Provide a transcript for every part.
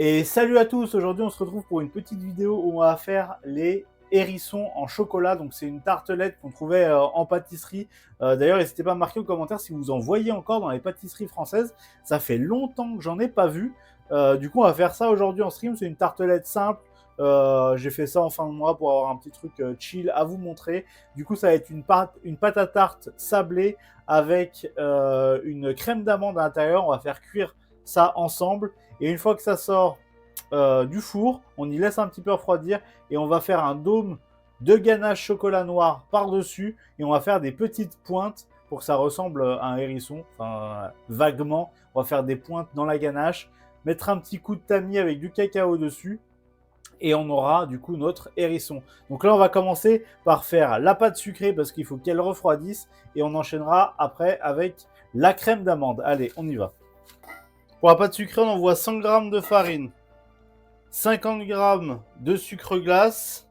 Et salut à tous, aujourd'hui on se retrouve pour une petite vidéo où on va faire les hérissons en chocolat. Donc c'est une tartelette qu'on trouvait en pâtisserie. D'ailleurs n'hésitez pas à marquer en commentaire si vous en voyez encore dans les pâtisseries françaises. Ça fait longtemps que j'en ai pas vu. Du coup on va faire ça aujourd'hui en stream, c'est une tartelette simple. J'ai fait ça en fin de mois pour avoir un petit truc chill à vous montrer. Du coup ça va être une pâte à tarte sablée avec une crème d'amande à l'intérieur. On va faire cuire ça ensemble. Et une fois que ça sort du four, on y laisse un petit peu refroidir et on va faire un dôme de ganache chocolat noir par-dessus et on va faire des petites pointes pour que ça ressemble à un hérisson, enfin vaguement. On va faire des pointes dans la ganache, mettre un petit coup de tamis avec du cacao dessus et on aura du coup notre hérisson. Donc là on va commencer par faire la pâte sucrée parce qu'il faut qu'elle refroidisse et on enchaînera après avec la crème d'amande. Allez, on y va. Pour la pâte sucrée, on envoie 100 g de farine, 50 g de sucre glace,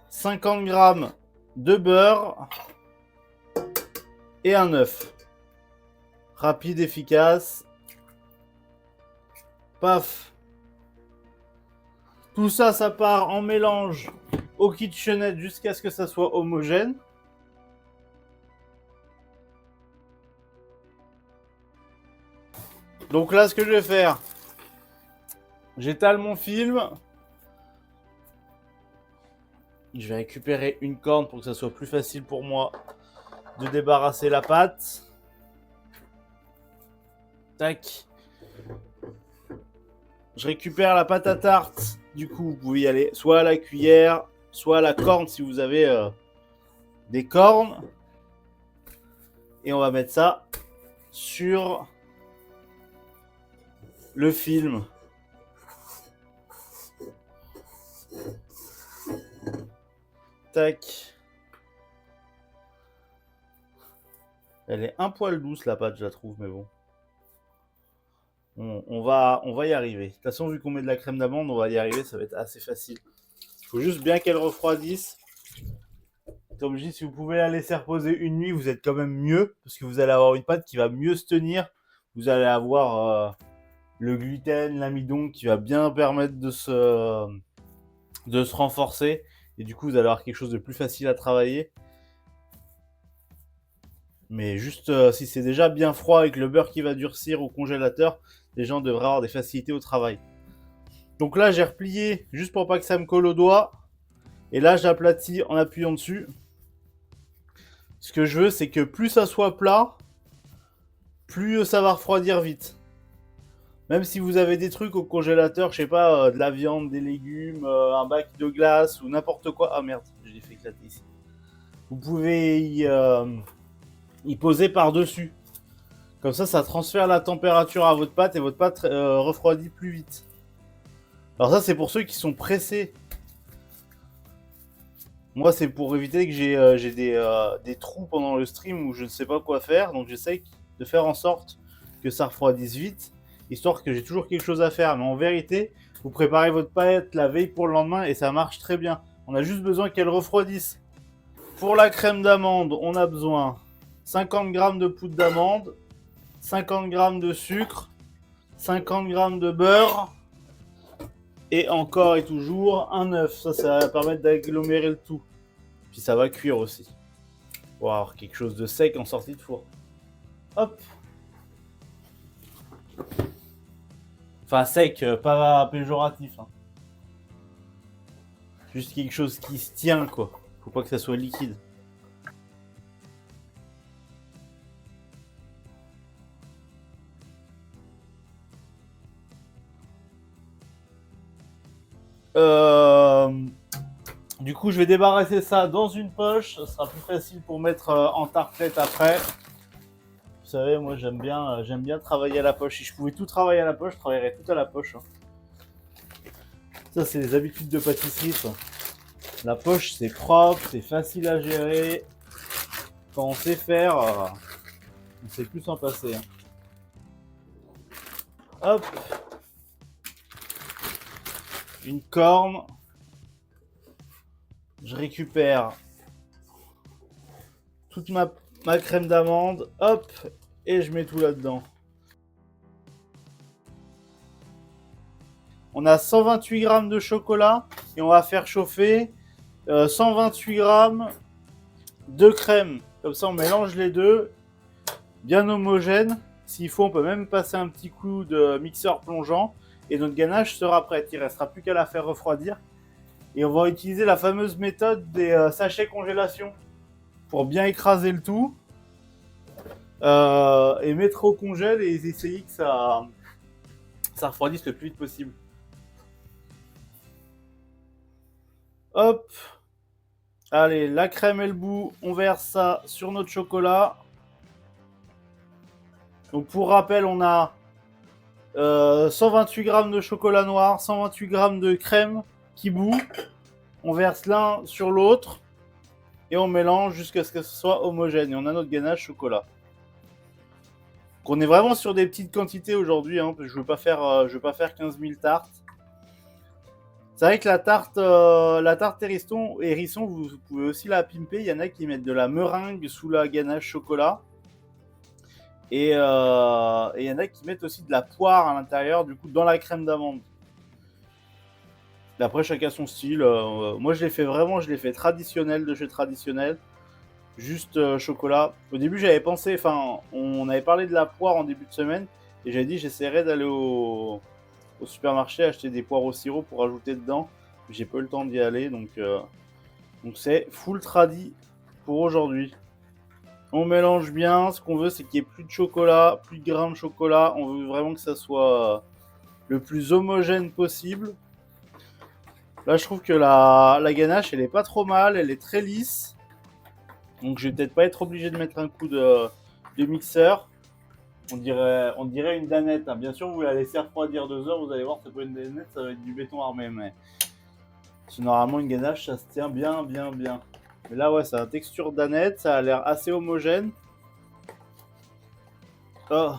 50 g de beurre et un œuf. Rapide, efficace. Paf. Tout ça, ça part en mélange au kitchenette jusqu'à ce que ça soit homogène. Donc là, ce que je vais faire, j'étale mon film. Je vais récupérer une corne pour que ça soit plus facile pour moi de débarrasser la pâte. Tac. Je récupère la pâte à tarte. Du coup, vous pouvez y aller soit à la cuillère, soit à la corne si vous avez des cornes. Et on va mettre ça sur le film. Tac. Elle est un poil douce la pâte, je la trouve, mais bon. On va y arriver. De toute façon, vu qu'on met de la crème d'amande, on va y arriver, ça va être assez facile. Il faut juste bien qu'elle refroidisse. Comme je dis, si vous pouvez la laisser reposer une nuit, vous êtes quand même mieux, parce que vous allez avoir une pâte qui va mieux se tenir. Vous allez avoir le gluten, l'amidon qui va bien permettre de se renforcer. Et du coup, vous allez avoir quelque chose de plus facile à travailler. Mais juste si c'est déjà bien froid avec le beurre qui va durcir au congélateur, les gens devraient avoir des facilités au travail. Donc là, j'ai replié juste pour pas que ça me colle au doigt. Et là, j'aplatis en appuyant dessus. Ce que je veux, c'est que plus ça soit plat, plus ça va refroidir vite. Même si vous avez des trucs au congélateur, je sais pas, de la viande, des légumes, un bac de glace ou n'importe quoi. Ah merde, je l'ai fait éclater ici. Vous pouvez y poser par-dessus. Comme ça transfère la température à votre pâte et votre pâte refroidit plus vite. Alors ça, c'est pour ceux qui sont pressés. Moi, c'est pour éviter que j'ai des trous pendant le stream où je ne sais pas quoi faire. Donc j'essaie de faire en sorte que ça refroidisse vite, histoire que j'ai toujours quelque chose à faire. Mais en vérité, vous préparez votre pâte la veille pour le lendemain et ça marche très bien. On a juste besoin qu'elle refroidisse. Pour la crème d'amande, on a besoin 50 g de poudre d'amande, 50 g de sucre, 50 g de beurre et encore et toujours un œuf. Ça va permettre d'agglomérer le tout. Puis ça va cuire aussi. Pour avoir quelque chose de sec en sortie de four. Hop. Enfin sec, pas péjoratif. Hein. Juste quelque chose qui se tient quoi. Faut pas que ça soit liquide. Du coup, je vais débarrasser ça dans une poche. Ça sera plus facile pour mettre en tartelette après. Vous savez, moi j'aime bien travailler à la poche. Si je pouvais tout travailler à la poche, je travaillerais tout à la poche. Hein. Ça, c'est les habitudes de pâtisserie. Ça. La poche, c'est propre, c'est facile à gérer. Quand on sait faire, on sait plus s'en passer. Hein. Hop. Une corne. Je récupère toute ma crème d'amande. Hop. Et je mets tout là-dedans. On a 128 grammes de chocolat et on va faire chauffer 128 grammes de crème. Comme ça, on mélange les deux, bien homogène. S'il faut, on peut même passer un petit coup de mixeur plongeant et notre ganache sera prête. Il ne restera plus qu'à la faire refroidir. Et on va utiliser la fameuse méthode des sachets congélation pour bien écraser le tout et mettre au congèle et essayer que ça refroidisse le plus vite possible. Hop. Allez, la crème et le bout, on verse ça sur notre chocolat. Donc pour rappel, on a 128 grammes de chocolat noir, 128 grammes de crème qui bout. On verse l'un sur l'autre et on mélange jusqu'à ce que ce soit homogène. Et on a notre ganache chocolat. Donc on est vraiment sur des petites quantités aujourd'hui, hein, parce que je veux pas faire 15 000 tartes. C'est vrai que la tarte hérisson, vous pouvez aussi la pimper. Il y en a qui mettent de la meringue sous la ganache chocolat. Et il y en a qui mettent aussi de la poire à l'intérieur, du coup, dans la crème d'amande. Après, chacun son style. Moi, je l'ai fait traditionnel de chez traditionnel. Juste chocolat. Au début, j'avais pensé, on avait parlé de la poire en début de semaine. Et j'avais dit, j'essaierais d'aller au supermarché acheter des poires au sirop pour ajouter dedans. J'ai pas eu le temps d'y aller, donc c'est full tradi pour aujourd'hui. On mélange bien. Ce qu'on veut, c'est qu'il n'y ait plus de chocolat, plus de grains de chocolat. On veut vraiment que ça soit le plus homogène possible. Là, je trouve que la ganache, elle est pas trop mal. Elle est très lisse. Donc, je vais peut-être pas être obligé de mettre un coup de mixeur. On dirait une danette. Hein. Bien sûr, vous la laissez refroidir 2 heures. Vous allez voir, c'est pas une danette, ça va être du béton armé. Mais normalement, une ganache, ça se tient bien. Mais là, ouais, ça a la texture danette. Ça a l'air assez homogène. Oh.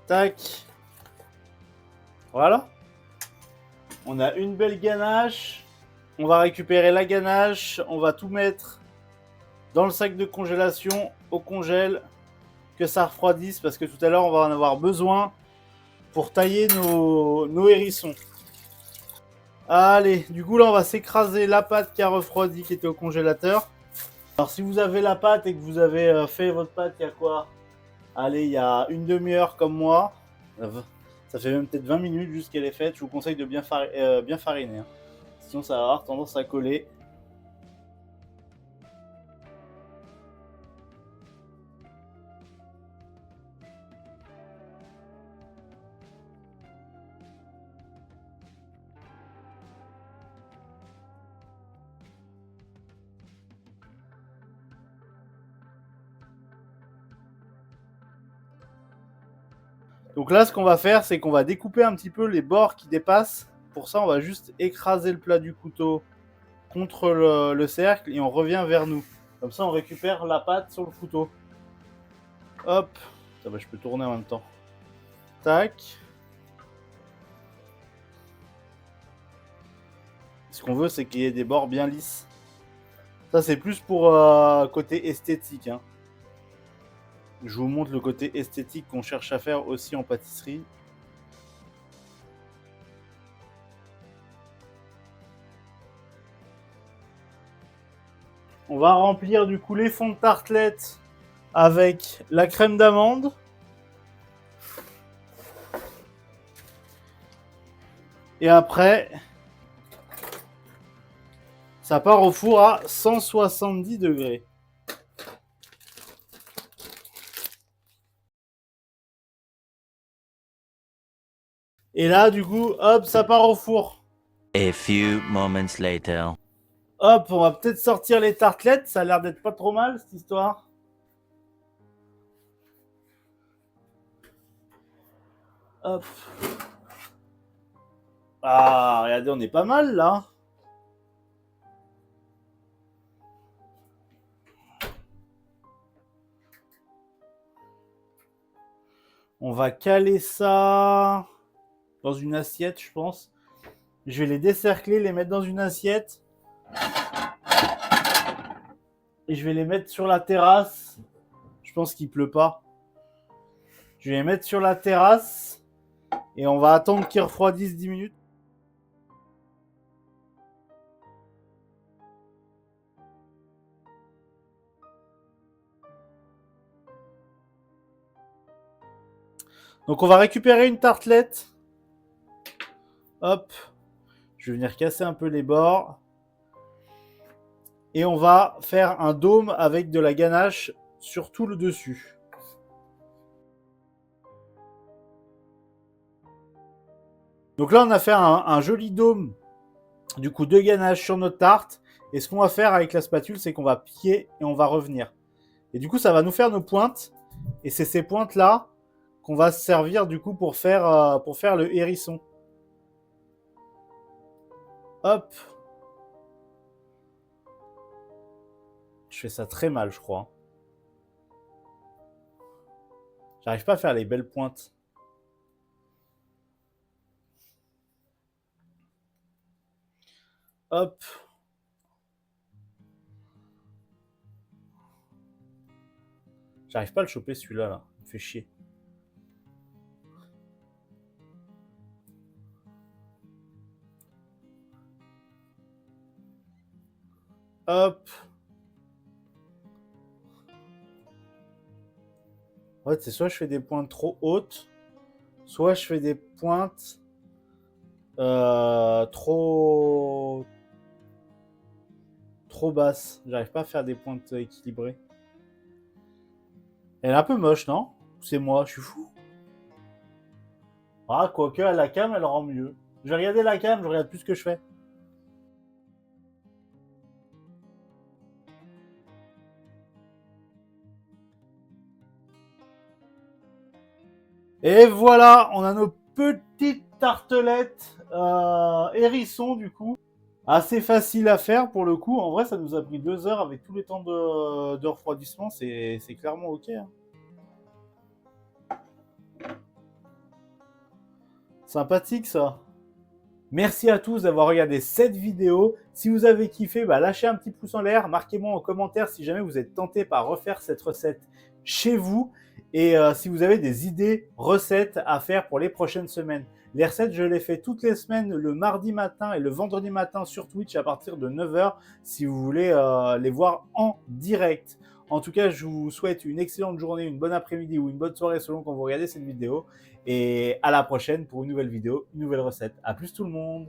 Tac. Voilà. On a une belle ganache. On va récupérer la ganache. On va tout mettre dans le sac de congélation, au congèle, que ça refroidisse, parce que tout à l'heure, on va en avoir besoin pour tailler nos hérissons. Allez, du coup, là, on va s'écraser la pâte qui a refroidi, qui était au congélateur. Alors, si vous avez la pâte et que vous avez fait votre pâte, il y a quoi? Allez, il y a une demi-heure comme moi. Ça fait même peut-être 20 minutes juste qu'elle est faite. Je vous conseille de bien fariner. Hein. Sinon, ça va avoir tendance à coller. Donc là, ce qu'on va faire, c'est qu'on va découper un petit peu les bords qui dépassent. Pour ça, on va juste écraser le plat du couteau contre le cercle et on revient vers nous. Comme ça, on récupère la pâte sur le couteau. Hop. Ça va, je peux tourner en même temps. Tac. Ce qu'on veut, c'est qu'il y ait des bords bien lisses. Ça, c'est plus pour côté esthétique. Hein. Je vous montre le côté esthétique qu'on cherche à faire aussi en pâtisserie. On va remplir du coup les fonds de tartelette avec la crème d'amande. Et après, ça part au four à 170 degrés. Et là, du coup, hop, ça part au four. A few moments later. Hop, on va peut-être sortir les tartelettes. Ça a l'air d'être pas trop mal, cette histoire. Hop. Ah, regardez, on est pas mal, là. On va caler ça dans une assiette, je pense. Je vais les décercler, les mettre dans une assiette. Et je vais les mettre sur la terrasse. Je pense qu'il pleut pas. Je vais les mettre sur la terrasse et on va attendre qu'ils refroidissent 10 minutes. Donc on va récupérer une tartelette. Hop. Je vais venir casser un peu les bords. Et on va faire un dôme avec de la ganache sur tout le dessus. Donc là, on a fait un joli dôme, du coup, de ganache sur notre tarte. Et ce qu'on va faire avec la spatule, c'est qu'on va piquer et on va revenir. Et du coup, ça va nous faire nos pointes. Et c'est ces pointes-là qu'on va se servir, du coup, pour faire le hérisson. Hop. Je fais ça très mal, je crois. J'arrive pas à faire les belles pointes. Hop. J'arrive pas à le choper celui-là, là. Il me fait chier. Hop. En fait, c'est soit je fais des pointes trop hautes, soit je fais des pointes trop basses. J'arrive pas à faire des pointes équilibrées. Elle est un peu moche, non? C'est moi, je suis fou. Ah, quoique, à la cam, elle rend mieux. Je vais regarder la cam, je regarde plus ce que je fais. Et voilà, on a nos petites tartelettes hérissons, du coup. Assez facile à faire pour le coup. En vrai, ça nous a pris 2 heures avec tous les temps de refroidissement. C'est clairement ok. Hein. Sympathique ça. Merci à tous d'avoir regardé cette vidéo. Si vous avez kiffé, lâchez un petit pouce en l'air. Marquez-moi en commentaire si jamais vous êtes tenté par refaire cette recette chez vous. Et si vous avez des idées recettes à faire pour les prochaines semaines. Les recettes, je les fais toutes les semaines le mardi matin et le vendredi matin sur Twitch à partir de 9 h si vous voulez les voir en direct. En tout cas, je vous souhaite une excellente journée, une bonne après-midi ou une bonne soirée selon quand vous regardez cette vidéo. Et à la prochaine pour une nouvelle vidéo, une nouvelle recette. A plus tout le monde.